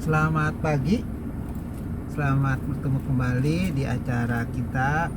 Selamat pagi, selamat bertemu kembali di acara kita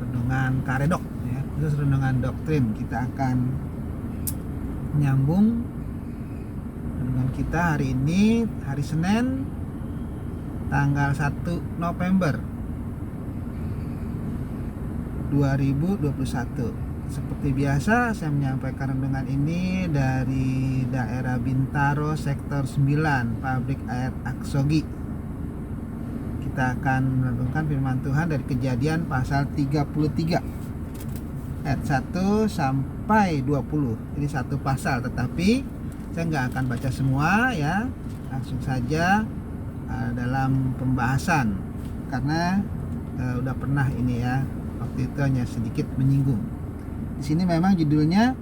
Renungan Karedok ya, khusus Renungan Doktrin. Kita akan menyambung renungan kita hari ini, hari Senin tanggal 1 November 2021. Seperti biasa saya menyampaikan renungan ini dari daerah Bintaro sektor 9 pabrik air Aksogi. Kita akan merenungkan firman Tuhan dari Kejadian pasal 33 ayat 1 sampai 20. Ini satu pasal, tetapi saya nggak akan baca semua ya. Langsung saja dalam pembahasan, karena udah pernah ini ya, waktu itu hanya sedikit menyinggung. Di sini memang judulnya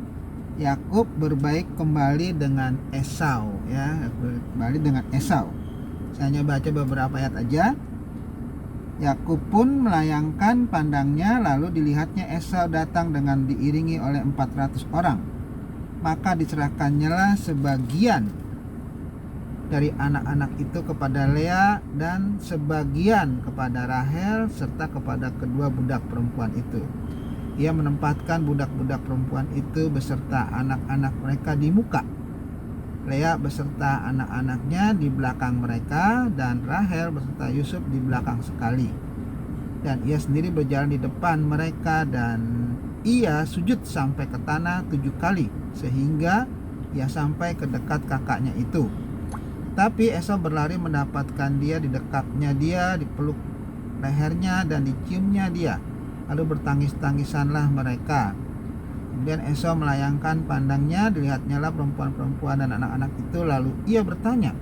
Yakub berbaik kembali dengan Esau ya, kembali dengan Esau. Saya hanya baca beberapa ayat aja. Yakub pun melayangkan pandangnya, lalu dilihatnya Esau datang dengan diiringi oleh 400 orang. Maka diserahkannyalah sebagian dari anak-anak itu kepada Lea dan sebagian kepada Rahel serta kepada kedua budak perempuan itu. Ia menempatkan budak-budak perempuan itu beserta anak-anak mereka di muka, Lea beserta anak-anaknya di belakang mereka, dan Rahel beserta Yusuf di belakang sekali. Dan ia sendiri berjalan di depan mereka, dan ia sujud sampai ke tanah 7 kali, sehingga ia sampai ke dekat kakaknya itu. Tapi Esau berlari mendapatkan dia, di dekatnya dia, dipeluk lehernya dan diciumnya dia. Lalu bertangis-tangisanlah mereka. Kemudian Esau melayangkan pandangnya, dilihatnya lah perempuan-perempuan dan anak-anak itu. Lalu ia bertanya,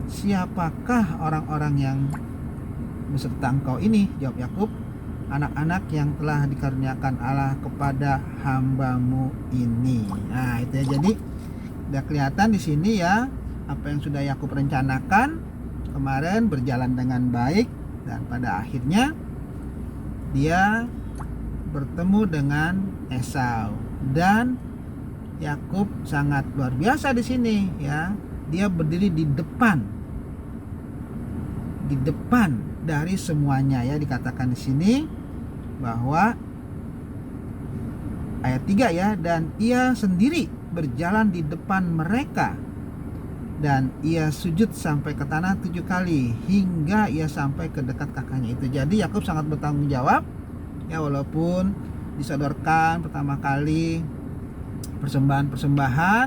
siapakah orang-orang yang beserta engkau ini? Jawab Yakub, anak-anak yang telah dikaruniakan Allah kepada hambamu ini. Nah itu ya, jadi udah kelihatan di sini ya, apa yang sudah Yakub rencanakan kemarin berjalan dengan baik, dan pada akhirnya dia bertemu dengan Esau. Dan Yakub sangat luar biasa di sini ya. Dia berdiri di depan dari semuanya ya. Dikatakan di sini bahwa ayat 3 ya, dan ia sendiri berjalan di depan mereka, dan ia sujud sampai ke tanah 7 kali hingga ia sampai ke dekat kakaknya itu. Jadi Yakub sangat bertanggung jawab ya, walaupun disodorkan pertama kali persembahan,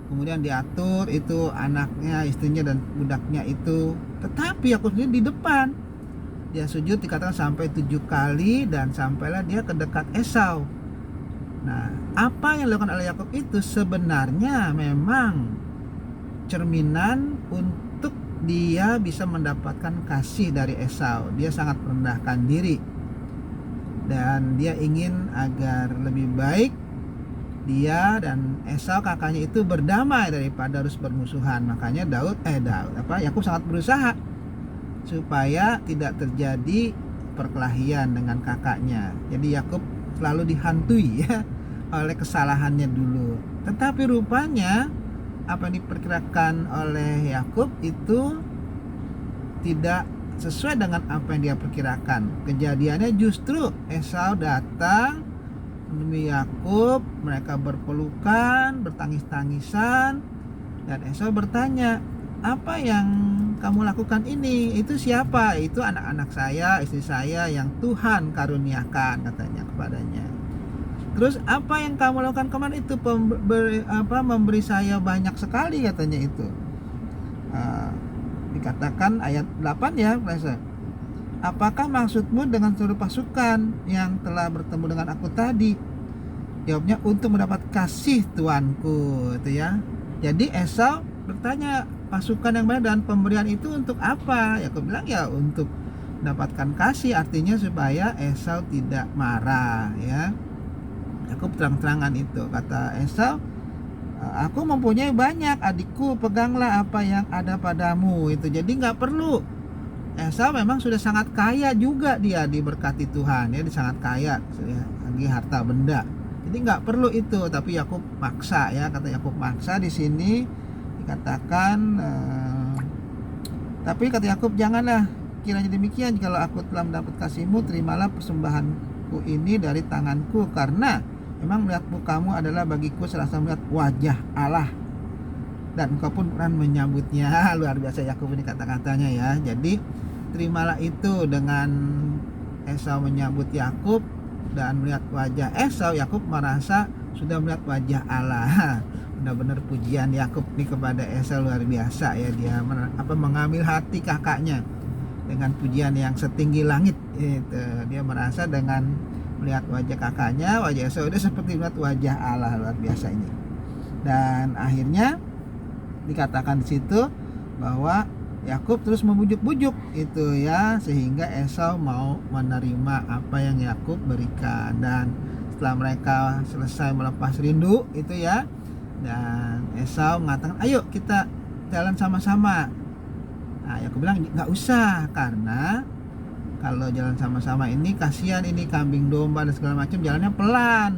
kemudian diatur itu anaknya, istrinya dan budaknya itu, tetapi Yakub sendiri di depan. Dia sujud dikatakan sampai 7 kali, dan sampailah dia ke dekat Esau. Nah, apa yang dilakukan oleh Yakub itu sebenarnya memang cerminan untuk dia bisa mendapatkan kasih dari Esau. Dia sangat merendahkan diri, dan dia ingin agar lebih baik dia dan Esau kakaknya itu berdamai daripada harus bermusuhan. Makanya Yakub sangat berusaha supaya tidak terjadi perkelahian dengan kakaknya. Jadi Yakub selalu dihantui ya oleh kesalahannya dulu. Tetapi rupanya apa yang diperkirakan oleh Yakub itu tidak sesuai dengan apa yang dia perkirakan. Kejadiannya justru Esau datang menemui Yakub, mereka berpelukan, bertangis-tangisan, dan Esau bertanya, apa yang kamu lakukan ini? Itu siapa? Itu anak-anak saya, istri saya yang Tuhan karuniakan, katanya kepadanya. Terus apa yang kamu lakukan kemarin itu? Memberi saya banyak sekali, katanya itu. Dikatakan ayat 8 ya, apakah maksudmu dengan seluruh pasukan yang telah bertemu dengan aku tadi? Jawabnya, untuk mendapat kasih tuanku, itu ya. Jadi Esau bertanya, pasukan yang banyak dan pemberian itu untuk apa? Yakub bilang ya untuk mendapatkan kasih, artinya supaya Esau tidak marah ya. Yakub terang-terangan itu, kata Esau, aku mempunyai banyak adikku, peganglah apa yang ada padamu itu. Jadi nggak perlu. Esau memang sudah sangat kaya juga, dia diberkati Tuhan ya, dia sangat kaya ya, lagi harta benda. Jadi nggak perlu itu. Tapi Yakub maksa ya, kata Yakub maksa di sini dikatakan Tapi kata Yakub, janganlah kiranya demikian, kalau aku telah mendapat kasihmu, terimalah persembahanku ini dari tanganku, karena memang melihat mukamu adalah bagiku serasa melihat wajah Allah, dan engkau pun pernah menyambutnya. Luar biasa Yakub ini kata-katanya ya. Jadi terimalah itu dengan Esau menyambut Yakub dan melihat wajah Esau, Yakub merasa sudah melihat wajah Allah. Benar-benar pujian Yakub nih kepada Esau luar biasa ya. Dia mengambil hati kakaknya dengan pujian yang setinggi langit itu. Dia merasa dengan melihat wajah kakaknya, wajah Esau itu seperti melihat wajah Allah. Luar biasa ini. Dan akhirnya dikatakan di situ bahwa Yakub terus membujuk-bujuk itu ya, sehingga Esau mau menerima apa yang Yakub berikan. Dan setelah mereka selesai melepas rindu itu ya, dan Esau mengatakan, ayo kita jalan sama-sama. Nah, Yakub bilang nggak usah, karena kalau jalan sama-sama ini kasihan, ini kambing domba dan segala macam, jalannya pelan,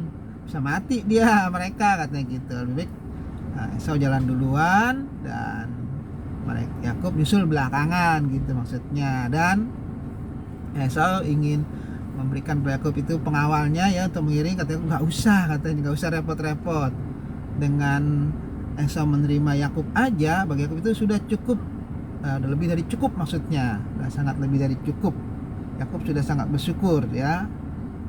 bisa mati dia mereka, katanya gitu. Lebih baik Esau jalan duluan dan Yakub nyusul belakangan gitu maksudnya. Dan Esau ingin memberikan Yakub itu pengawalnya ya untuk mengiring, katanya nggak usah repot-repot. Dengan Esau menerima Yakub aja, bagi Yakub itu sudah cukup, lebih dari cukup maksudnya, sangat lebih dari cukup. Yakub sudah sangat bersyukur ya.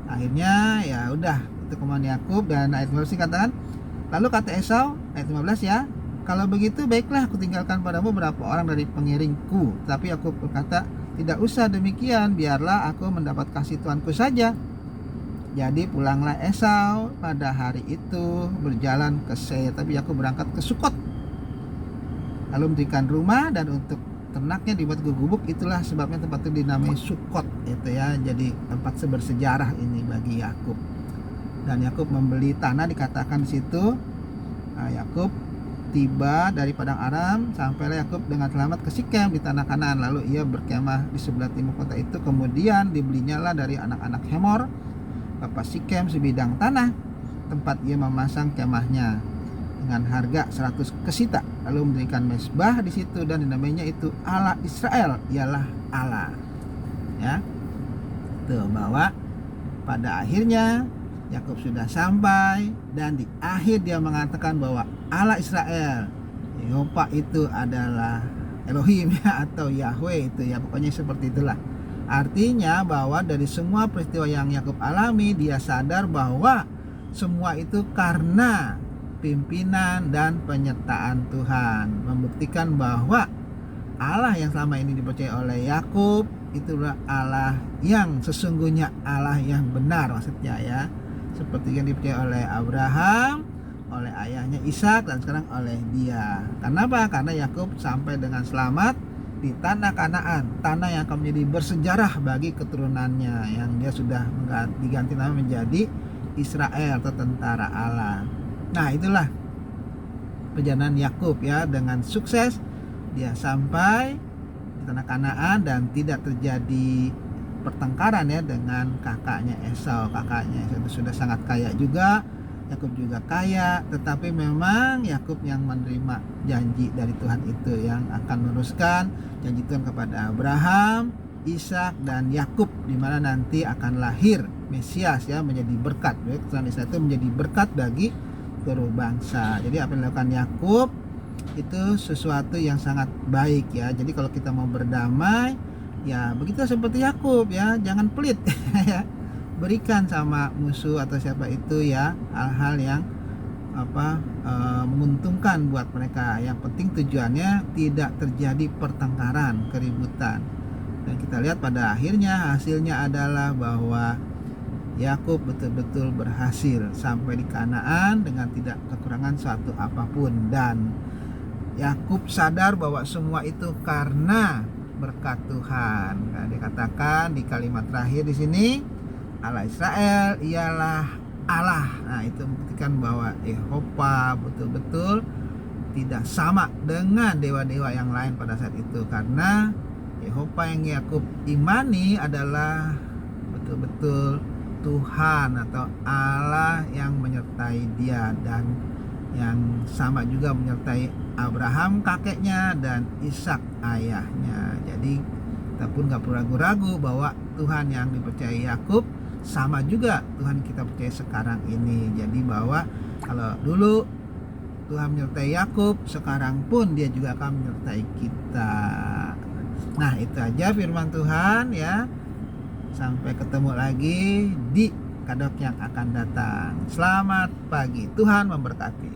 Akhirnya ya udah, itu kemauan Yakub. Dan ayat 15 katakan, lalu kata Esau, ayat 15 ya, kalau begitu baiklah, aku tinggalkan padamu beberapa orang dari pengiringku. Tapi Yakub berkata, tidak usah demikian, biarlah aku mendapat kasih tuanku saja. Jadi pulanglah Esau pada hari itu berjalan ke Seir, tapi Yakub berangkat ke Sukot. Lalu mendirikan rumah dan untuk ternaknya dibuat gubuk. Itulah sebabnya tempat itu dinamai Sukot itu ya. Jadi tempat bersejarah ini bagi Yakub. Dan Yakub membeli tanah, dikatakan di situ. Yakub tiba dari padang Aram, sampailah Yakub dengan selamat ke Sikem di tanah Kanaan. Lalu ia berkemah di sebelah timur kota itu. Kemudian dibelinya lah dari anak-anak Hemor, bapak Sikem, sebidang tanah tempat ia memasang kemahnya dengan harga 100 kesita. Lalu mendirikan mezbah di situ dan dinamainya itu Allah Israel, ialah Allah. Ya, tuh bahwa pada akhirnya Yakub sudah sampai, dan di akhir dia mengatakan bahwa Allah Israel, Yehova itu adalah Elohim ya, atau Yahweh itu ya, pokoknya seperti itulah. Artinya bahwa dari semua peristiwa yang Yakub alami, dia sadar bahwa semua itu karena pimpinan dan penyertaan Tuhan, membuktikan bahwa Allah yang selama ini dipercaya oleh Yakub itulah Allah yang sesungguhnya, Allah yang benar maksudnya ya, seperti yang dipercaya oleh Abraham, oleh ayahnya Ishak, dan sekarang oleh dia. Kenapa? Karena Yakub sampai dengan selamat di tanah Kanaan, tanah yang akan menjadi bersejarah bagi keturunannya, yang dia sudah diganti nama menjadi Israel atau tentara Allah. Nah, itulah perjalanan Yakub ya, dengan sukses dia sampai di tanah Kanaan dan tidak terjadi pertengkaran ya dengan kakaknya Esau. Kakaknya itu sudah sangat kaya juga, Yakub juga kaya, tetapi memang Yakub yang menerima janji dari Tuhan itu, yang akan meneruskan janji Tuhan kepada Abraham, Ishak, dan Yakub, di mana nanti akan lahir Mesias ya, menjadi berkat. Tuhan Israel itu menjadi berkat bagi seluruh bangsa. Jadi apa yang dilakukan Yakub itu sesuatu yang sangat baik ya. Jadi kalau kita mau berdamai ya begitu seperti Yakub ya, jangan pelit ya. Berikan sama musuh atau siapa itu ya hal-hal yang menguntungkan buat mereka. Yang penting tujuannya tidak terjadi pertengkaran, keributan. Dan kita lihat pada akhirnya hasilnya adalah bahwa Yakub betul-betul berhasil sampai di Kanaan dengan tidak kekurangan suatu apapun. Dan Yakub sadar bahwa semua itu karena berkat Tuhan. Nah, dikatakan di kalimat terakhir di sini, Allah Israel ialah Allah. Nah, itu membuktikan bahwa Yehova betul-betul tidak sama dengan dewa-dewa yang lain pada saat itu, karena Yehova yang Yakub imani adalah betul-betul Tuhan atau Allah yang menyertai dia, dan yang sama juga menyertai Abraham kakeknya dan Ishak ayahnya. Jadi kita pun gak perlu ragu-ragu bahwa Tuhan yang dipercayai Yakub sama juga Tuhan kita percaya sekarang ini. Jadi bahwa kalau dulu Tuhan menyertai Yakub, sekarang pun dia juga akan menyertai kita. Nah, itu aja firman Tuhan ya. Sampai ketemu lagi di Kadok yang akan datang. Selamat pagi, Tuhan memberkati.